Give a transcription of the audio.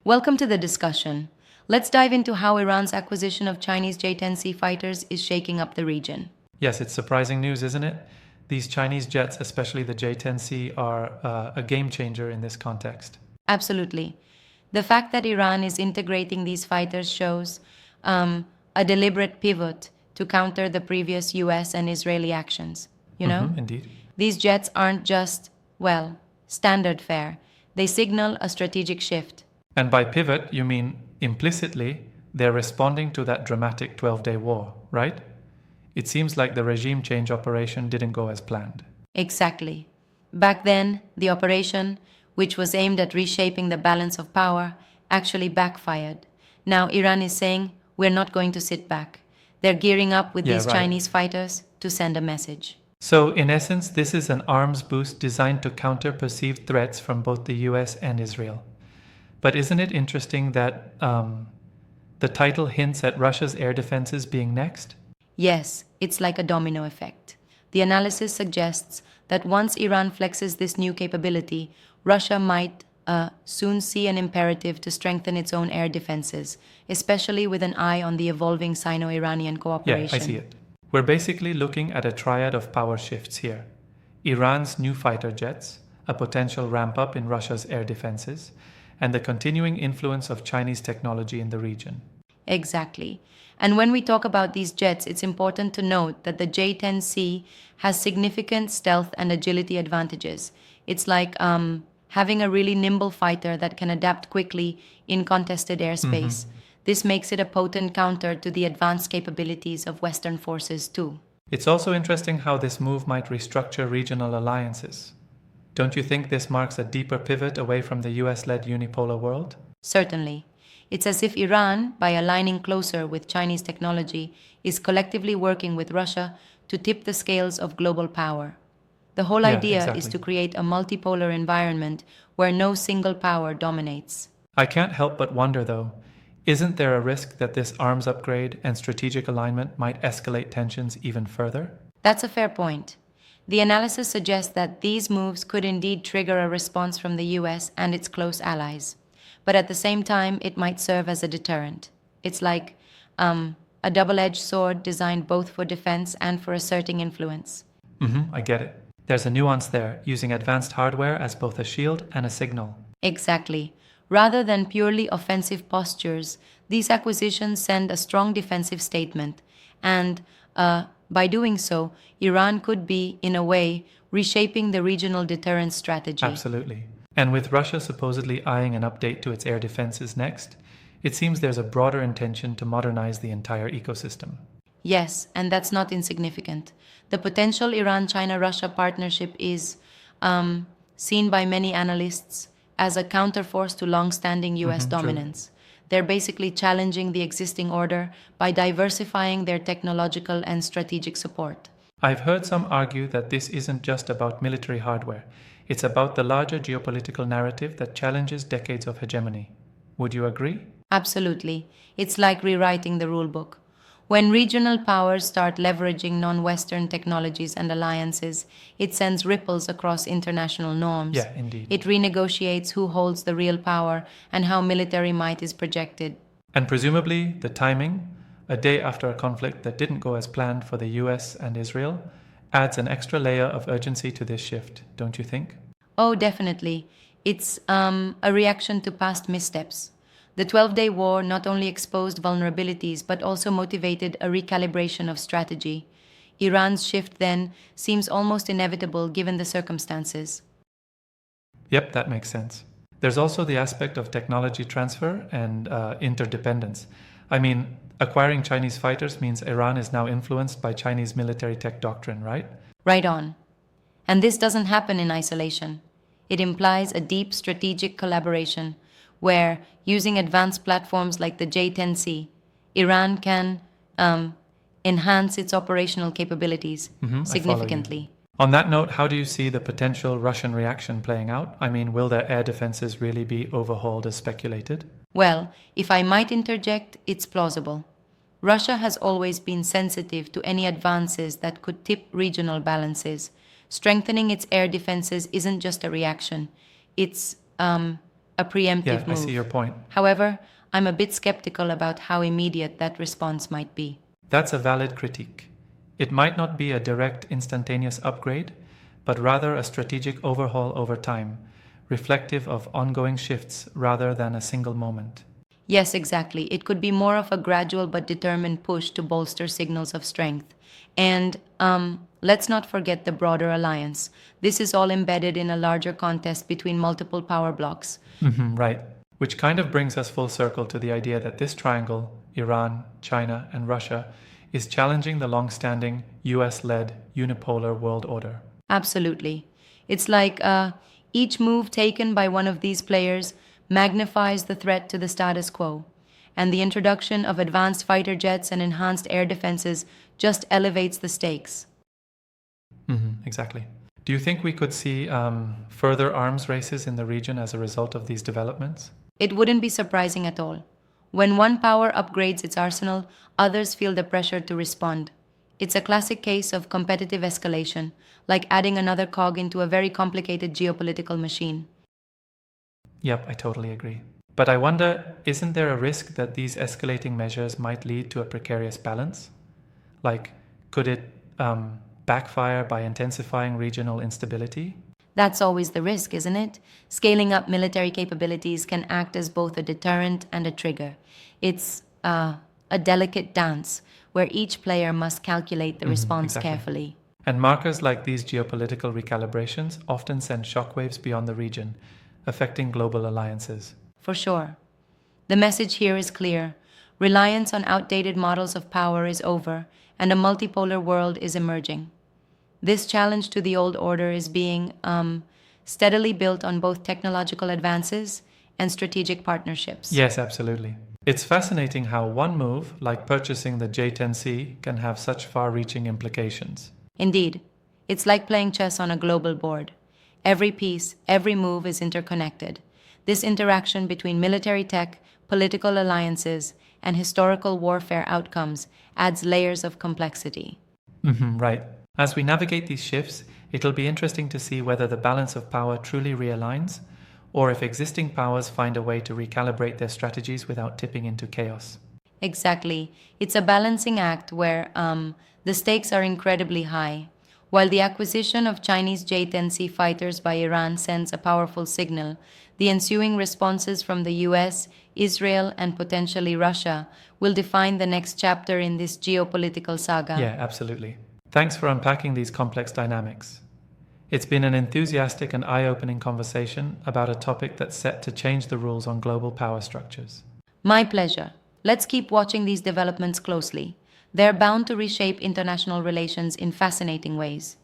Welcome to the discussion. Let's dive into how Iran's acquisition of Chinese J10C fighters is shaking up the region. Yes, it's surprising news, isn't it? These Chinese jets, especially the J10C, are a game changer in this context. Absolutely. The fact that Iran is integrating these fighters shows a deliberate pivot to counter the previous US and Israeli actions. You know? Indeed. These jets aren't just, well, standard fare. They signal a strategic shift. And by pivot, you mean implicitly they're responding to that dramatic 12-day war, right? It seems like the regime change operation didn't go as planned. Exactly. Back then, the operation, which was aimed at reshaping the balance of power, actually backfired. Now Iran is saying, we're not going to sit back. They're gearing up with these Right. Chinese fighters to send a message. So, in essence, this is an arms boost designed to counter perceived threats from both the US and Israel. But isn't it interesting that the title hints at Russia's air defenses being next? Yes, it's like a domino effect. The analysis suggests that once Iran flexes this new capability, Russia might soon see an imperative to strengthen its own air defenses, especially with an eye on the evolving Sino-Iranian Yeah, cooperation. I see it. We're basically looking at a triad of power shifts here. Iran's new fighter jets, a potential ramp up in Russia's air defenses, and the continuing influence of Chinese technology in the region. Exactly. And when we talk about these jets, it's important to note that the J10C has significant stealth and agility advantages. It's like having a really nimble fighter that can adapt quickly in contested airspace. This makes it a potent counter to the advanced capabilities of Western forces, too. It's also interesting how this move might restructure regional alliances. Don't you think this marks a deeper pivot away from the US-led unipolar world? Certainly. It's as if Iran, by aligning closer with Chinese technology, is collectively working with Russia to tip the scales of global power. The whole Yeah, idea is exactly. to create a multipolar environment where no single power dominates. I can't help but wonder, though, isn't there a risk that this arms upgrade and strategic alignment might escalate tensions even further? That's a fair point. The analysis suggests that these moves could indeed trigger a response from the US and its close allies. But at the same time, it might serve as a deterrent. It's like a double-edged sword designed both for defense and for asserting influence. I get it. There's a nuance there, using advanced hardware as both a shield and a signal. Exactly. Rather than purely offensive postures, these acquisitions send a strong defensive statement, and by doing so, Iran could be, in a way, reshaping the regional deterrence strategy. Absolutely. And with Russia supposedly eyeing an update to its air defenses next, it seems there's a broader intention to modernize the entire ecosystem. Yes, and that's not insignificant. The potential Iran-China-Russia partnership is seen by many analysts as a counterforce to long-standing US True. dominance. They're basically challenging the existing order by diversifying their technological and strategic support. I've heard some argue that this isn't just about military hardware. It's about the larger geopolitical narrative that challenges decades of hegemony. Would you agree? Absolutely. It's like rewriting the rulebook. When regional powers start leveraging non-Western technologies and alliances, it sends ripples across international norms. Yeah, indeed. It renegotiates who holds the real power and how military might is projected. And presumably, the timing, a day after a conflict that didn't go as planned for the US and Israel, adds an extra layer of urgency to this shift, don't you think? Oh, definitely. It's a reaction to past missteps. The 12-day war not only exposed vulnerabilities but also motivated a recalibration of strategy. Iran's shift then seems almost inevitable given the circumstances. Yep, that makes sense. There's also the aspect of technology transfer and interdependence. I mean, acquiring Chinese fighters means Iran is now influenced by Chinese military tech doctrine, right? Right on. And this doesn't happen in isolation. It implies a deep strategic collaboration where, using advanced platforms like the J10C, Iran can enhance its operational capabilities I follow you. significantly. On that note, how do you see the potential Russian reaction playing out? I mean, will their air defenses really be overhauled as speculated? Well, if I might interject, it's plausible. Russia has always been sensitive to any advances that could tip regional balances. Strengthening its air defenses isn't just a reaction, it's a preemptive Yeah, I see move. your point. However, I'm a bit skeptical about how immediate that response might be. That's a valid critique. It might not be a direct, instantaneous upgrade, but rather a strategic overhaul over time, reflective of ongoing shifts rather than a single moment. Yes, exactly. It could be more of a gradual but determined push to bolster signals of strength. And let's not forget the broader alliance. This is all embedded in a larger contest between multiple power blocks. Right. Which kind of brings us full circle to the idea that this triangle, Iran, China, and Russia, is challenging the long standing US led unipolar world order. Absolutely. It's like each move taken by one of these players magnifies the threat to the status quo, and the introduction of advanced fighter jets and enhanced air defenses just elevates the stakes. Exactly. Do you think we could see further arms races in the region as a result of these developments? It wouldn't be surprising at all. When one power upgrades its arsenal, others feel the pressure to respond. It's a classic case of competitive escalation, like adding another cog into a very complicated geopolitical machine. Yep, I totally agree. But I wonder, isn't there a risk that these escalating measures might lead to a precarious balance? Like, could it backfire by intensifying regional instability? That's always the risk, isn't it? Scaling up military capabilities can act as both a deterrent and a trigger. It's a delicate dance where each player must calculate the response exactly. carefully. And markers like these geopolitical recalibrations often send shockwaves beyond the region, affecting global alliances. For sure. The message here is clear. Reliance on outdated models of power is over, and a multipolar world is emerging. This challenge to the old order is being steadily built on both technological advances and strategic partnerships. Yes, absolutely. It's fascinating how one move, like purchasing the J10C, can have such far reaching implications. Indeed, it's like playing chess on a global board. Every piece, every move is interconnected. This interaction between military tech, political alliances, and historical warfare outcomes adds layers of complexity. Right. As we navigate these shifts, it'll be interesting to see whether the balance of power truly realigns, or if existing powers find a way to recalibrate their strategies without tipping into chaos. Exactly. It's a balancing act where the stakes are incredibly high. While the acquisition of Chinese J10C fighters by Iran sends a powerful signal, the ensuing responses from the US, Israel, and potentially Russia will define the next chapter in this geopolitical saga. Yeah, absolutely. Thanks for unpacking these complex dynamics. It's been an enthusiastic and eye-opening conversation about a topic that's set to change the rules on global power structures. My pleasure. Let's keep watching these developments closely. They're bound to reshape international relations in fascinating ways.